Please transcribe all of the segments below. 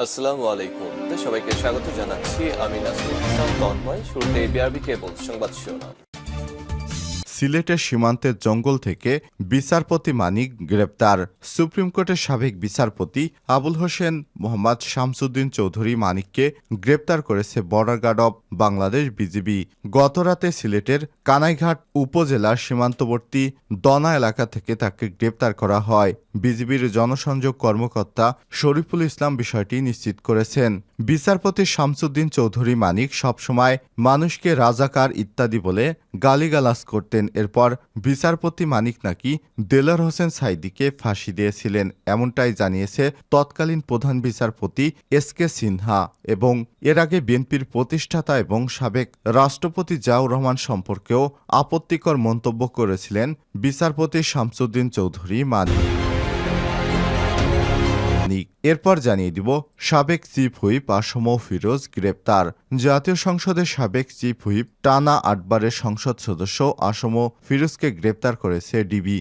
আসসালামু আলাইকুম। সবাইকে স্বাগত জানাচ্ছি। আমি নাসরুল ইসলাম তন্ময়। শুরুতে বিআরবি কেবল সংবাদ শিরোনাম। সিলেটের সীমান্তের জঙ্গল থেকে বিচারপতি মানিক গ্রেপ্তার। সুপ্রিম কোর্টের সাবেক বিচারপতি আবুল হোসেন মোহাম্মদ শামসুদ্দিন চৌধুরী মানিককে গ্রেপ্তার করেছে border guard of Bangladesh BGB. গতরাতে সিলেটের কানাইঘাট উপজেলার সীমান্তবর্তী দনা এলাকা থেকে তাকে গ্রেপ্তার করা হয়। বিজিবির জনসংযোগ কর্মকর্তা শরীফুল ইসলাম বিষয়টি নিশ্চিত করেছেন। বিচারপতি শামসুদ্দিন চৌধুরী মানিক সবসময় মানুষকে রাজাকার ইত্যাদি বলে গালিগালাজ করতেন। এরপর বিচারপতি মানিক নাকি দেলোয়ার হোসেন সাঈদীকে ফাঁসি দিয়েছিলেন, এমনটাই জানিয়েছে তৎকালীন প্রধান বিচারপতি এস.কে. সিনহা। এবং এর আগে বিএনপির প্রতিষ্ঠাতা এবং সাবেক রাষ্ট্রপতি জিয়াউর রহমান সম্পর্কেও আপত্তিকর মন্তব্য করেছিলেন বিচারপতি শামসুদ্দিন চৌধুরী মানিক। এরপর জানিয়ে দিব সাবেক চিফ হুইপ আসম ফিরোজ গ্রেপ্তার। জাতীয় সংসদের সাবেক চিফ হুইপ টানা ৮ বারের সংসদ সদস্য আসম ফিরোজকে গ্রেপ্তার করেছে ডিবি।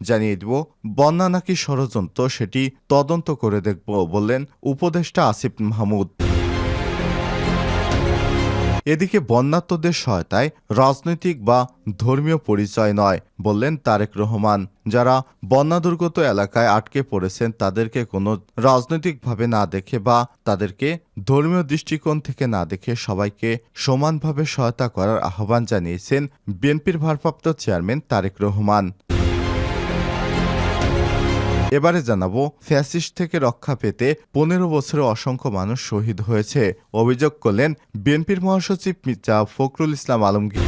জানিয়ে দিব বন্যা নাকি ষড়যন্ত্র সেটি তদন্ত করে দেখব বললেন উপদেষ্টা আসিফ মাহমুদ। এদিকে বন্যার্তদের সহায়তায় রাজনৈতিক বা ধর্মীয় পরিচয় নয় বললেন তারেক রহমান। যারা বন্যাদুর্গত এলাকায় আটকে পড়েছেন তাদেরকে কোনো রাজনৈতিকভাবে না দেখে বা তাদেরকে ধর্মীয় দৃষ্টিকোণ থেকে না দেখে সবাইকে সমানভাবে সহায়তা করার আহ্বান জানিয়েছেন বিএনপির ভারপ্রাপ্ত চেয়ারম্যান তারেক রহমান। এবারে জানাবো ফ্যাসিস্ট থেকে রক্ষা পেতে ১৫ বছরে অসংখ্য মানুষ শহীদ হয়েছে অভিযোগ করলেন বিএনপির মহাসচিব মির্জা ফখরুল ইসলাম আলমগীর।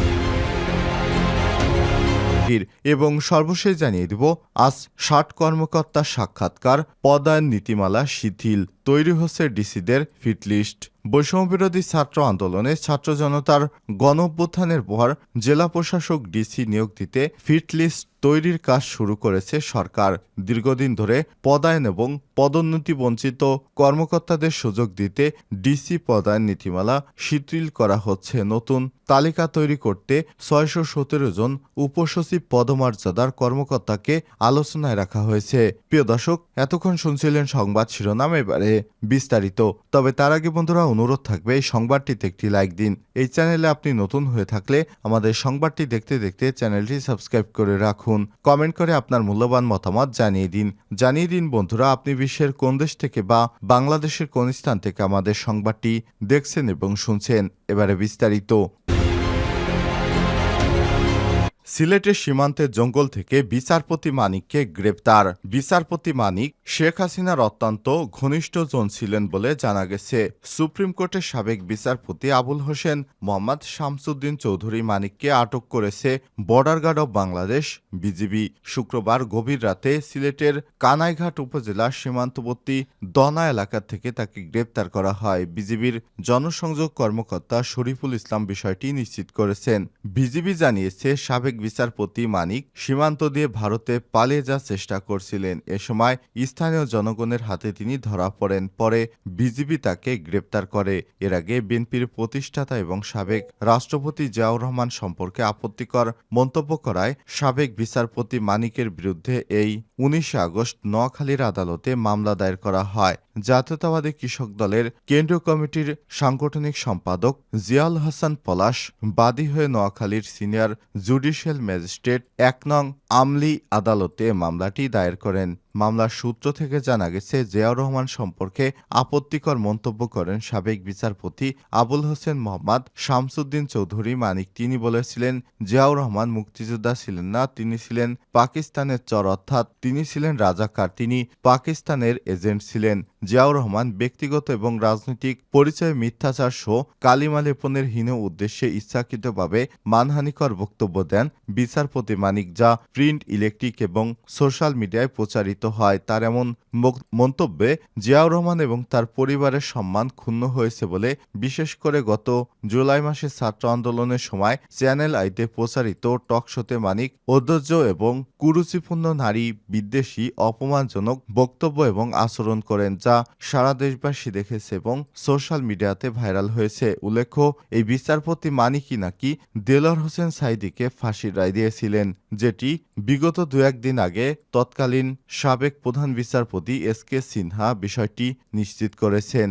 এবং সর্বশেষ জানিয়ে দিব আজ ৬০ কর্মকর্তার সাক্ষাৎকার, পদায়ন নীতিমালা শিথিল, তৈরি হচ্ছে ডিসিদের ফিটলিস্ট। বৈষম্যবিরোধী ছাত্র আন্দোলনে ছাত্র জনতার গণঅভ্যুত্থানের পর জেলা প্রশাসক ডিসি নিয়োগ দিতে ফিটলিস্ট তৈরির কাজ শুরু করেছে সরকার। দীর্ঘদিন ধরে পদায়ন এবং পদোন্নতি বঞ্চিত কর্মকর্তাদের সুযোগ দিতে ডিসি পদায়ন নীতিমালা শিথিল করা হচ্ছে। নতুন তালিকা তৈরি করতে ৬১৭ জন উপসচিব পদমর্যাদার কর্মকর্তাকে আলোচনায় রাখা হয়েছে। প্রিয় দর্শক, এতক্ষণ শুনছিলেন সংবাদ শিরোনাম, এবারে বিস্তারিত। তবে তার আগে বন্ধুরা অনুরোধ থাকবে এই সংবাদটিতে একটি লাইক দিন। এই চ্যানেলে আপনি নতুন হয়ে থাকলে আমাদের সংবাদটি দেখতে দেখতে চ্যানেলটি সাবস্ক্রাইব করে রাখুন। কমেন্ট করে আপনার মূল্যবান মতামত জানিয়ে দিন বন্ধুরা আপনি বিশ্বের কোন দেশ থেকে বা বাংলাদেশের কোন স্থান থেকে আমাদের সংবাদটি দেখছেন এবং শুনছেন। এবারে বিস্তারিত। সিলেটের সীমান্তের জঙ্গল থেকে বিচারপতি মানিককে গ্রেপ্তার। বিচারপতি মানিক শেখ হাসিনার অত্যন্ত ঘনিষ্ঠজন ছিলেন বলে জানা গেছে। সুপ্রিম কোর্টের সাবেক বিচারপতি আবুল হোসেন মোহাম্মদ শামসুদ্দিন চৌধুরী মানিককে আটক করেছে border guard of Bangladesh BGB. শুক্রবার গভীর রাতে সিলেটের কানাইঘাট উপজেলার সীমান্তবর্তী দনা এলাকা থেকে তাকে গ্রেপ্তার করা হয়। বিজিবির জনসংযোগ কর্মকর্তা শরীফুল ইসলাম বিষয়টি নিশ্চিত করেছেন। বিজিবি জানিয়েছে সাবেক বিচারপতি মানিক সীমান্ত দিয়ে ভারতে পালিয়ে যাওয়ার চেষ্টা করছিলেন। এ সময় স্থানীয় জনগণের হাতে তিনি ধরা পড়েন। পরে বিজিবি তাকে গ্রেপ্তার করে। এর আগে বিএনপির প্রতিষ্ঠাতা এবং সাবেক রাষ্ট্রপতি জিয়াউর রহমান সম্পর্কে আপত্তিকর মন্তব্য করায় সাবেক বিচারপতি মানিকের বিরুদ্ধে এই ১৯ আগস্ট নোয়াখালীর আদালতে মামলা দায়ের করা হয়। জাতীয়তাবাদী কৃষক দলের কেন্দ্রীয় কমিটির সাংগঠনিক সম্পাদক জিয়াউল হাসান পলাশ বাদী হয়ে নোয়াখালীর সিনিয়র জুডিশিয়াল ম্যাজিস্ট্রেট ১ নং আমলি আদালতে মামলাটি দায়ের করেন। মামলার সূত্র থেকে জানা গেছে জিয়াউর রহমান সম্পর্কে আপত্তিকর মন্তব্য করেন সাবেক বিচারপতি আবুল হোসেন মোহাম্মদ শামসুদ্দিন চৌধুরী মানিক। তিনি বলেছিলেন জিয়াউর রহমান মুক্তিযোদ্ধা ছিলেন না, তিনি ছিলেন পাকিস্তানের চর, অর্থাৎ তিনি ছিলেন রাজাকার, তিনি পাকিস্তানের এজেন্ট ছিলেন। জিয়াউর রহমান ব্যক্তিগত এবং রাজনৈতিক পরিচয়ে মিথ্যাচার সহ কালিমা লেপনের হীন উদ্দেশ্যে ইচ্ছাকৃতভাবে মানহানিকর বক্তব্য দেন বিচারপতি মানিক, যা প্রিন্ট, ইলেকট্রিক এবং সোশ্যাল মিডিয়ায় প্রচারিত হয়। তার এমন মন্তব্যে জিয়াউর রহমান এবং তার পরিবারের সম্মান ক্ষুণ্ণ হয়েছে বলে বিশেষ করে গত জুলাই মাসে ছাত্র আন্দোলনের সময় চ্যানেল আইতে প্রচারিত টক শোতে মানিক অধৈর্য এবং কুরুচিপূর্ণ নারী বিদ্বেষী অপমানজনক বক্তব্য এবং আচরণ করেন, যা সারা দেশবাসী দেখেছে এবং সোশ্যাল মিডিয়াতে ভাইরাল হয়েছে। উল্লেখ্য, এই বিচারপতি মানিকই নাকি দেলোয়ার হোসেন সাঈদীকে ফাঁসির রায় দিয়েছিলেন, যেটি বিগত ২-১ দিন আগে তৎকালীন সাবেক সাবেক প্রধান বিচারপতি এস.কে. সিনহা বিষয়টি নিশ্চিত করেছেন।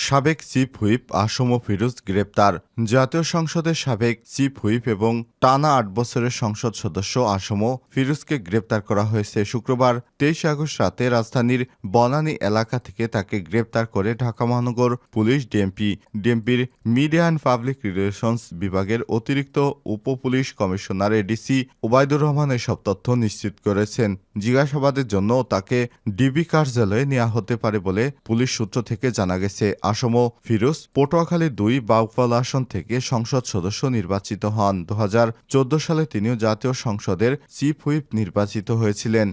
সাবেক চিফ হুইপ আসম ফিরোজ গ্রেপ্তার। জাতীয় সংসদের সাবেক চিফ হুইপ এবং টানা ৮ বছরের সংসদ সদস্য আসম ফিরোজকে গ্রেপ্তার করা হয়েছে। শুক্রবার ২৩ আগস্ট রাতে রাজধানীর বনানী এলাকা থেকে তাকে গ্রেপ্তার করে ঢাকা মহানগর পুলিশ ডিএমপির মিডিয়া অ্যান্ড পাবলিক রিলেশনস বিভাগের অতিরিক্ত উপপুলিশ কমিশনার এডিসি ওবায়দুর রহমান এসব তথ্য নিশ্চিত করেছেন। জিজ্ঞাসাবাদের জন্য তাকে ডিবি কার্যালয়ে নেওয়া হতে পারে বলে পুলিশ সূত্র থেকে জানা গেছে। আসম ফিরোজ পটুয়াখালী ২ বাউফল আসন থেকে সংসদ সদস্য নির্বাচিত হন। ২০১৪ সালে তিনিও জাতীয় সংসদের চিফ হুইপ নির্বাচিত হয়েছিলেন।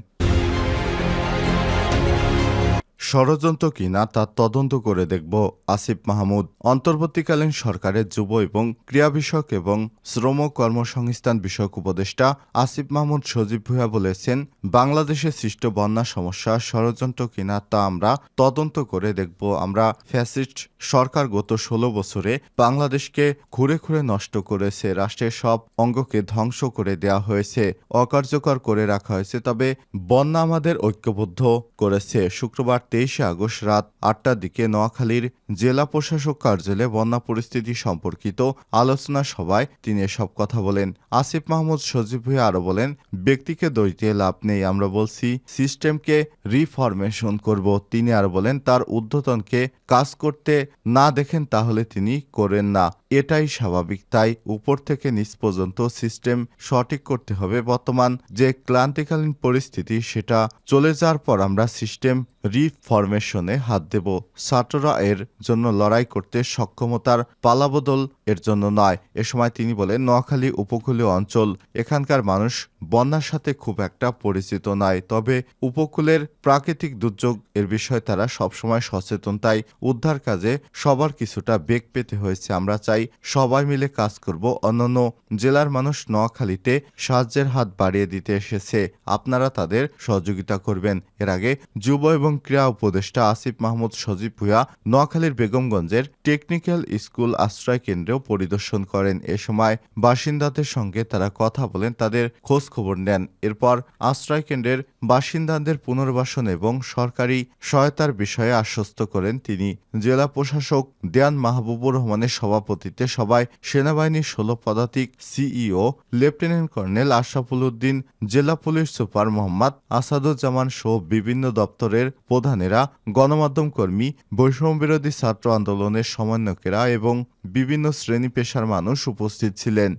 ষড়যন্ত্র কিনা তা তদন্ত করে দেখব আসিফ মাহমুদ। অন্তর্বর্তীকালীন সরকারের যুব এবং ক্রীড়া বিষয়ক এবং শ্রম কর্মসংস্থান বিষয়ক উপদেষ্টা আসিফ মাহমুদ সজীব ভুঁইয়া বলেছেন, বাংলাদেশে সৃষ্ট বন্যা সমস্যা ষড়যন্ত্র কিনা তা আমরা তদন্ত করে দেখব। আমরা ফ্যাসিস্ট সরকার গত ১৬ বছরে বাংলাদেশকে ঘুরে ঘুরে নষ্ট করেছে। রাষ্ট্রের সব অঙ্গকে ধ্বংস করে দেওয়া হয়েছে, অকার্যকর করে রাখা হয়েছে। তবে বন্যা আমাদের ঐক্যবদ্ধ করেছে। শুক্রবার ২৩ আগস্ট রাত ৮টার দিকে নোয়াখালীর জেলা প্রশাসক কার্যালয়ে বন্যা পরিস্থিতি সম্পর্কিত আলোচনা সভায় তিনি এসব কথা বলেন। আসিফ মাহমুদ সজীব ভুঁইয়া আরও বলেন, ব্যক্তিকে দোষ দিয়ে লাভ নেই, আমরা বলছি সিস্টেমকে রিফরমেশন করব। তিনি আরও বলেন, তার ঊর্ধ্বতনকে কাজ করতে না দেখেন তাহলে তিনি করেন না, এটাই স্বাভাবিক। তাই উপর থেকে নিচ পর্যন্ত সিস্টেম সঠিক করতে হবে। বর্তমান যে ক্লান্তিকালীন পরিস্থিতি সেটা চলে যাওয়ার পর আমরা সিস্টেম রিফরমেশনে হাত দেব। ছাত্ররা এর জন্য লড়াই করতে সক্ষমতার পালাবদল এর জন্য নয়। এ সময় তিনি বলেন, নোয়াখালী উপকূলীয় অঞ্চল, এখানকার মানুষ বন্যার সাথে খুব একটা পরিচিত নয়, তবে উপকূলের প্রাকৃতিক দুর্যোগ এর বিষয়ে তারা সবসময় সচেতন। তাই উদ্ধার কাজে সবার কিছুটা বেগ পেতে হয়েছে। আমরা চাই সবাই মিলে কাজ করব। অন্যান্য জেলার মানুষ নোয়াখালীতে সাহায্যের হাত বাড়িয়ে দিতে এসেছে, আপনারা তাদের সহযোগিতা করবেন। এর আগে যুব এবং ক্রীড়া উপদেষ্টা আসিফ মাহমুদ সজীব ভুঁইয়া নোয়াখালীর বেগমগঞ্জের টেকনিক্যাল স্কুল আশ্রয় কেন্দ্রেও পরিদর্শন করেন। এ সময় বাসিন্দাদের সঙ্গে তারা কথা বলেন, তাদের খোঁজ খবর নেন। এরপর আশ্রয় কেন্দ্রের বাসিন্দাদের পুনর্বাসন এবং সরকারি সহায়তার বিষয়ে আশ্বস্ত করেন তিনি। জেলা প্রশাসক দেওয়ান মাহবুবুর রহমানের সভাপতিত্বে সভায় সেনাবাহিনীর ১৬ পদাতিক CEO, lieutenant colonel Ashraful Uddin, জেলা পুলিশ সুপার মোহাম্মদ আসাদুজ্জামান সহ বিভিন্ন দপ্তরের প্রধানেরা, গণমাধ্যম কর্মী, বৈষম্যবিরোধী ছাত্র আন্দোলনের সমন্বয়কেরা এবং বিভিন্ন শ্রেণী পেশার মানুষ উপস্থিত ছিলেন।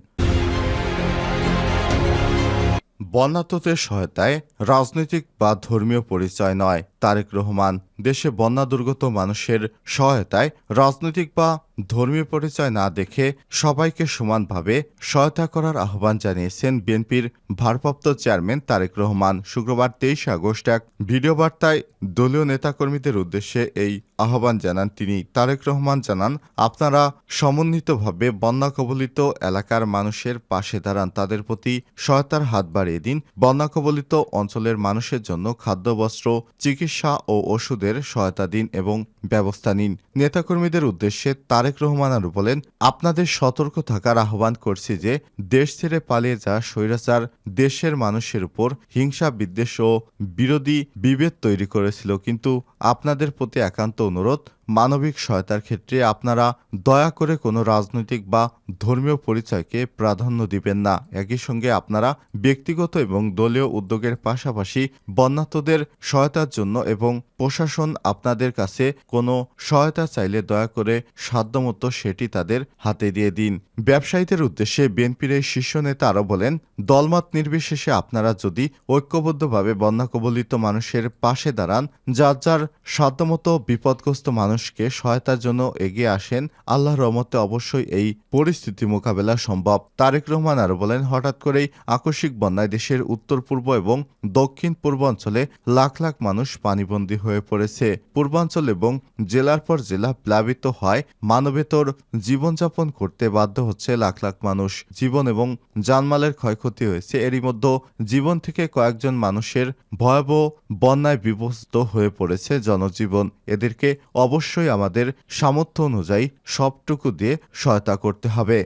বন্যার্তদের সহায়তায় রাজনৈতিক বা ধর্মীয় পরিচয় নয়, তারেক রহমান। দেশে বন্যা দুর্গত মানুষের সহায়তায় রাজনৈতিক বা ধর্মীয় পরিচয় না দেখে সবাইকে সমানভাবে সহায়তা করার আহ্বান জানিয়েছেন বিএনপির ভারপ্রাপ্ত চেয়ারম্যান তারেক রহমান। শুক্রবার ২৩ আগস্ট এক ভিডিও বার্তায় দলীয় নেতাকর্মীদের উদ্দেশ্যে এই আহ্বান জানান তিনি। তারেক রহমান জানান, আপনারা সমন্বিতভাবে বন্যা কবলিত এলাকার মানুষের পাশে দাঁড়ান, তাদের প্রতি সহায়তার হাত বাড়িয়ে দিন। বন্যা কবলিত অঞ্চলের মানুষের জন্য খাদ্য, বস্ত্র, চিকিৎসা ও ওষুধের সহায়তা দিন এবং ব্যবস্থা নিন। নেতাকর্মীদের উদ্দেশ্যে তারেক রহমান আরও বলেন, আপনাদের সতর্ক থাকার আহ্বান করছি যে দেশ ছেড়ে পালিয়ে যাওয়া স্বৈরাচার দেশের মানুষের উপর হিংসা, বিদ্বেষ ও বিরোধী বিভেদ তৈরি করেছিল, কিন্তু আপনাদের প্রতি একান্ত অনুরোধ, মানবিক সহায়তার ক্ষেত্রে আপনারা দয়া করে কোনো রাজনৈতিক বা ধর্মীয় পরিচয়কে প্রাধান্য দিবেন না। একই সঙ্গে আপনারা ব্যক্তিগত এবং দলীয় উদ্যোগের পাশাপাশি বন্যার্তদের সহায়তার জন্য এবং প্রশাসন আপনাদের কাছে কোনো সহায়তা চাইলে দয়া করে সাধ্যমতো সেটি তাদের হাতে দিয়ে দিন। ব্যবসায়ীদের উদ্দেশ্যে বিএনপির এই শীর্ষ নেতা আরও বলেন, দলমত নির্বিশেষে আপনারা যদি ঐক্যবদ্ধভাবে বন্যা কবলিত মানুষের পাশে দাঁড়ান, যার যার সাধ্যমতো বিপদগ্রস্ত মানুষকে সহায়তার জন্য এগিয়ে আসেন, আল্লাহর রহমতে অবশ্যই এই পরিস্থিতি মোকাবেলা সম্ভব। তারেক রহমান আরও বলেন, হঠাৎ করেই আকস্মিক বন্যায় দেশের উত্তর পূর্ব এবং দক্ষিণ পূর্বাঞ্চলে লাখ লাখ মানুষ পানিবন্দী হয়ে পড়েছে। পূর্বাঞ্চল এবং জেলার পর জেলা প্লাবিত হয়, মানবেতর জীবনযাপন করতে বাধ্য হচ্ছে লাখ লাখ মানুষ। জীবন এবং জানমালের ক্ষয়ক্ষতি হয়েছে। এরই মধ্যে জীবন থেকে কয়েকজন মানুষের ভয়াবহ বন্যায় বিভক্ত হয়ে পড়েছে জনজীবন। এদেরকে অবশ্যই আমাদের সামর্থ্য অনুযায়ী সবটুকু দিয়ে সহায়তা করতে হবে।